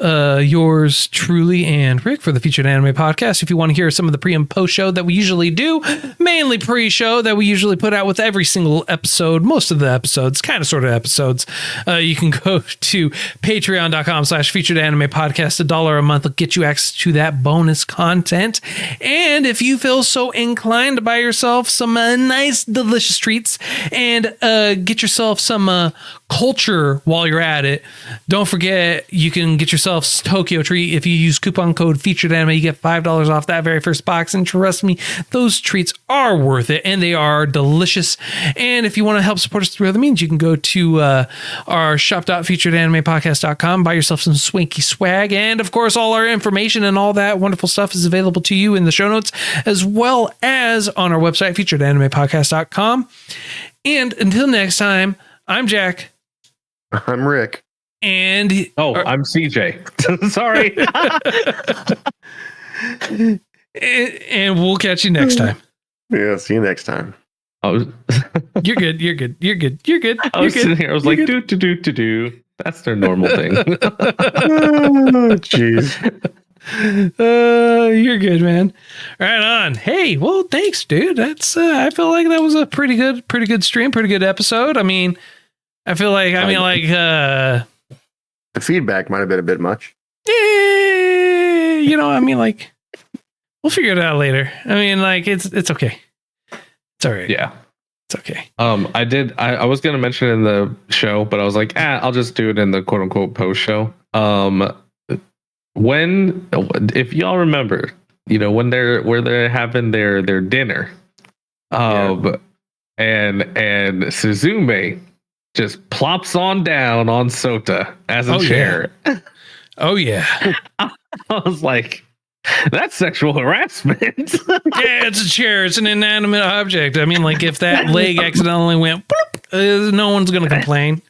yours truly and Rick for the Featured Anime Podcast, if you want to hear some of the pre and post show that we usually do, mainly pre-show that we usually put out with every single episode, most of the episodes, kind of sort of episodes, you can go to patreon.com/featured anime podcast. $1 a month will get you access to that bonus content. And if you feel so inclined to buy yourself some nice, delicious treats and get yourself some culture while you're at it, Don't forget, you can get yourself Tokyo Treat. If you use coupon code Featured Anime, you get $5 off that very first box. And trust me, those treats are worth it, and they are delicious. And if you want to help support us through other means, you can go to our shop.featuredanimepodcast.com, buy yourself some swanky swag. And of course, all our information and all that wonderful stuff is available to you in the show notes, as well as on our website, featuredanimepodcast.com. And until next time, I'm Jack. I'm Rick. And I'm CJ. Sorry. and we'll catch you next time. Yeah, see you next time. You're good. You're good. I was sitting here. I was like, do. That's their normal thing. Jeez. You're good, man. Right on. Hey, well, thanks, dude. That's I feel like that was a pretty good stream, pretty good episode. I mean, I feel like the feedback might have been a bit much. I mean, like, we'll figure it out later. I mean, like, it's okay. It's all right. Yeah. It's okay. I was gonna mention it in the show, but I was like, I'll just do it in the quote unquote post show. If y'all remember, when they're having their dinner, and Suzume just plops on down on Sota as a chair. Yeah. Oh yeah. I was like, that's sexual harassment. Yeah, it's a chair. It's an inanimate object. I mean, like, if that leg accidentally went, boop, no one's gonna complain.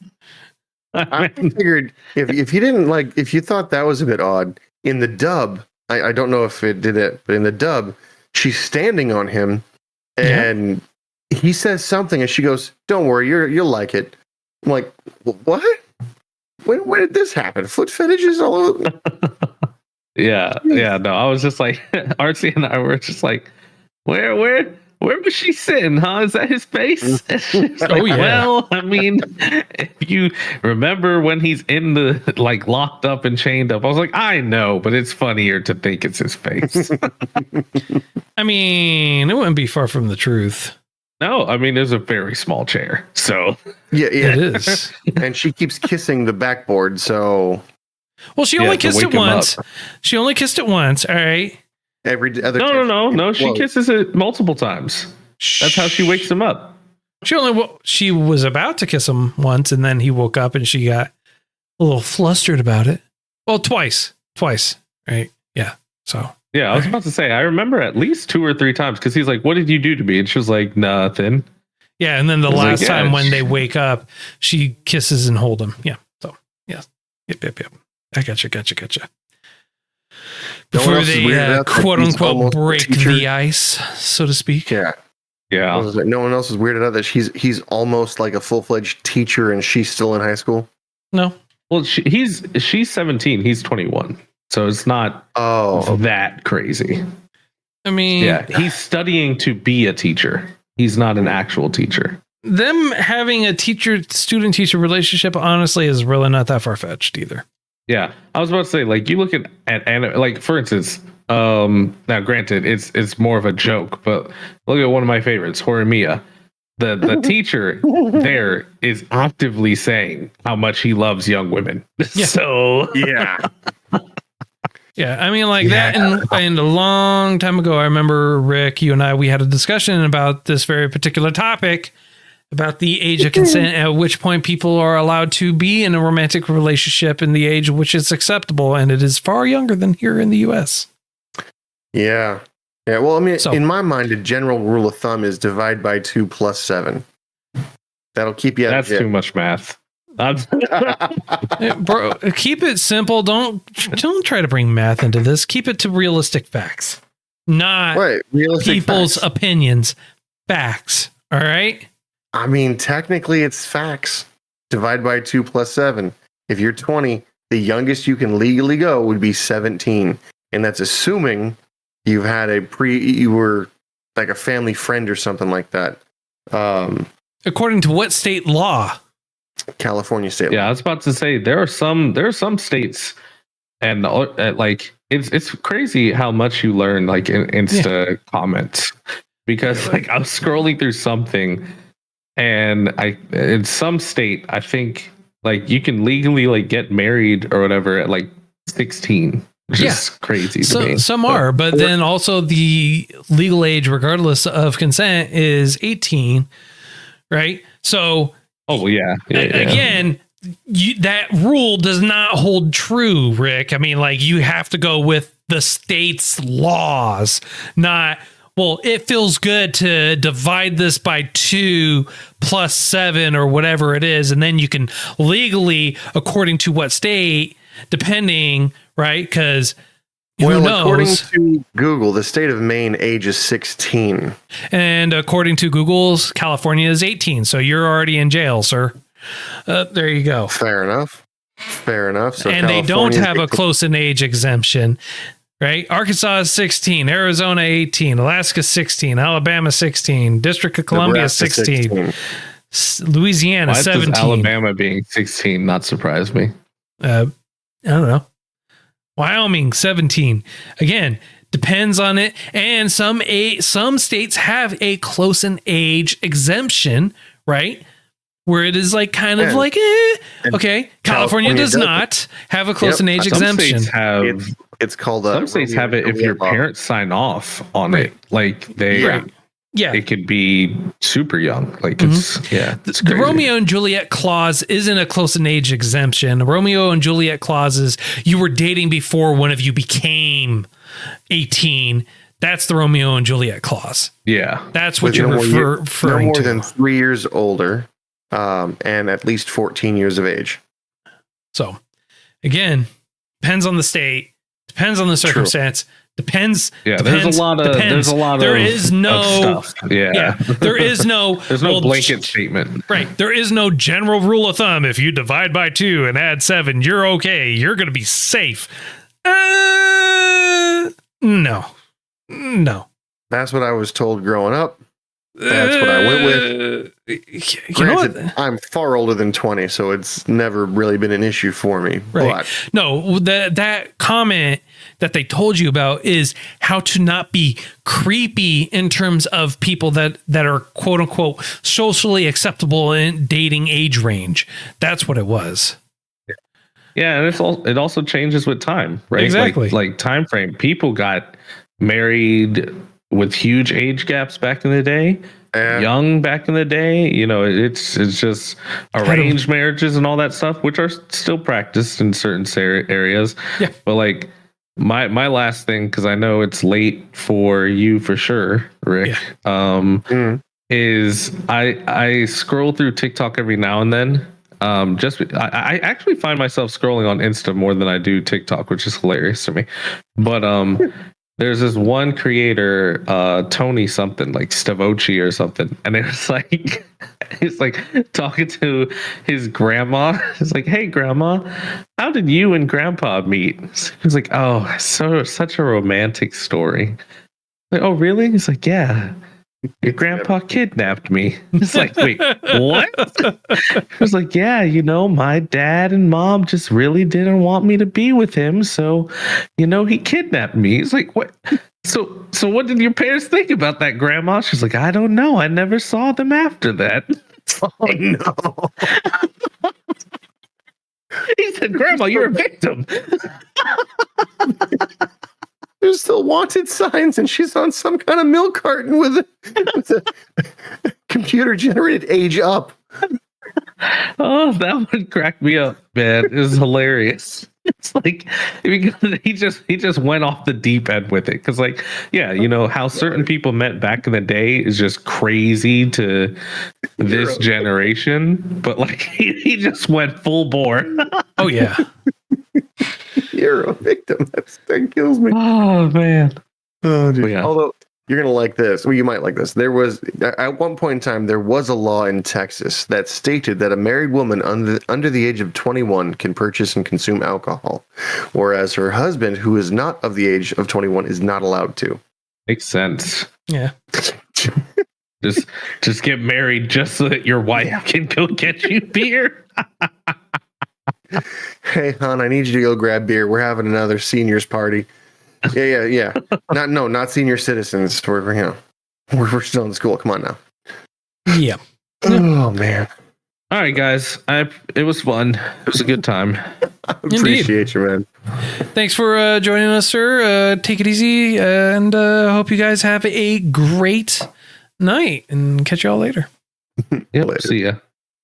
I figured if you didn't if you thought that was a bit odd in the dub, I don't know if it did it, but in the dub, she's standing on him and he says something and she goes, "Don't worry, you'll like it." I'm like, what? When did this happen? Foot fetishes all over? Yeah. No, I was just like, Artsy and I were just like, where was she sitting? Huh? Is that his face? Oh yeah. Well, I mean, if you remember when he's in the locked up and chained up, I was like, I know, but it's funnier to think it's his face. I mean, it wouldn't be far from the truth. No, I mean, there's a very small chair, so yeah, it is. And she keeps kissing the backboard, so. Well, she only kissed it once. She only kissed it once. All right. Every other. No. She kisses it multiple times. That's how she wakes him up. She was about to kiss him once, and then he woke up, and she got a little flustered about it. Well, twice, right? Yeah. So. Yeah, I was about to say, I remember at least 2 or 3 times because he's like, "What did you do to me?" And she was like, "Nothing." Yeah, and then the last time when they wake up, she kisses and hold him. Yeah. So yeah. Yep. I gotcha. Before they quote unquote break the ice, so to speak. Yeah. No one else is weirded out that he's almost like a full-fledged teacher and she's still in high school. No. Well, she's 17. He's 21. So it's not that crazy. I mean, he's studying to be a teacher. He's not an actual teacher. Them having a student-teacher relationship, honestly, is really not that far-fetched either. Yeah, I was about to say, you look at for instance, now granted, it's more of a joke, but look at one of my favorites, Horimiya. The teacher there is actively saying how much he loves young women. Yeah. So yeah, I mean, that, and a long time ago, I remember, Rick, you and I, we had a discussion about this very particular topic, about the age of consent, at which point people are allowed to be in a romantic relationship, in the age which is acceptable, and it is far younger than here in the U.S. Yeah. Well, I mean, in my mind, a general rule of thumb is divide by 2 plus 7. That'll keep you out of jail. That's too much math. Bro, keep it simple. Don't try to bring math into this. Keep it to realistic facts, not realistic people's facts. Opinions. Facts. All right. I mean, technically, it's facts. Divide by 2 plus 7. If you're 20, the youngest you can legally go would be 17, and that's assuming you've had you were like a family friend or something like that. According to what state law? California state. Yeah, I was about to say there are some states, and it's crazy how much you learn in Insta comments, because I was scrolling through something, and in some state, I think Like you can legally like get married or whatever at like 16, which is crazy to me. Some are, but then also the legal age, regardless of consent, is 18, right? So, again, that rule does not hold true, Rick. I mean, like you have to go with the state's laws, not. Well, it feels good to divide this by 2 plus 7 or whatever it is. And then you can legally, according to what state, depending, right? Because who knows? According to Google, the state of Maine age is 16. And according to Google's, California is 18. So you're already in jail, sir. There you go. Fair enough. So and they don't have a close in age exemption. Right? Arkansas is 16, Arizona 18, Alaska 16, Alabama 16, District of Columbia 16, Louisiana 17. Does Alabama being 16 not surprise me? I don't know. Wyoming 17. Again, depends on it. And some states have a close in age exemption, right? Where it is like kind of like, okay. California does not have a close in age exemption. It's called some states have it if your parents sign off on it. Like it could be super young. Like it's the Romeo and Juliet clause isn't a close in age exemption. The Romeo and Juliet clause is you were dating before one of you became 18. That's the Romeo and Juliet clause. Yeah, that's what you're referring to. No more than 3 years older, and at least 14 years of age. So, again, depends on the state. Depends on the circumstance. True. Depends. Yeah, depends, there's a lot of. There is no stuff. Yeah. There is no. There's no blanket statement. Right. There is no general rule of thumb. If you divide by 2 and add 7, you're okay. You're going to be safe. No. That's what I was told growing up. That's what I went with. Granted, I'm far older than 20, so it's never really been an issue for me. Right. But no, that comment that they told you about is how to not be creepy in terms of people that are quote unquote socially acceptable in dating age range. That's what it was. Yeah, and it also changes with time, right? Exactly. Like time frame. People got married with huge age gaps back in the day, young back in the day. You know, it's just arranged marriages and all that stuff, which are still practiced in certain areas. Yeah. But like my last thing, because I know it's late for you for sure, Rick. Yeah. Is I scroll through TikTok every now and then. I actually find myself scrolling on Insta more than I do TikTok, which is hilarious to me. But there's this one creator, Tony something, like Stavochi or something, and it's like he's like talking to his grandma. It's like, "Hey, grandma, how did you and grandpa meet?" He's like, "Oh, such a romantic story." Like, "Oh, really?" He's like, "Yeah. Your grandpa kidnapped me." It's like, wait, what? I was like, yeah, my dad and mom just really didn't want me to be with him, so he kidnapped me. He's like, what? So what did your parents think about that, grandma? She's like, I don't know. I never saw them after that. Oh no. He said, Grandma, you're a victim. There's still wanted signs, and she's on some kind of milk carton with a computer generated age up. Oh, that would crack me up, man. It was hilarious. It's like because he just went off the deep end with it. Because like, yeah, how certain people met back in the day is just crazy to this generation. But like he just went full bore. Oh yeah. You're a victim. That kills me. Oh man. Oh, dude. Yeah. Although you're gonna like this. Well, you might like this. There was at one point in time there was a law in Texas that stated that a married woman under the age of 21 can purchase and consume alcohol, whereas her husband, who is not of the age of 21, is not allowed to. Makes sense. Yeah. just get married just so that your wife can go get you beer. Hey, hon, I need you to go grab beer. We're having another seniors party. Yeah. Not senior citizens. We're still in school. Come on now. Yeah. Oh man. All right, guys. It was fun. It was a good time. I appreciate you, man. Thanks for joining us, sir. Take it easy, and hope you guys have a great night. And catch you all later. Yep. Later. See ya.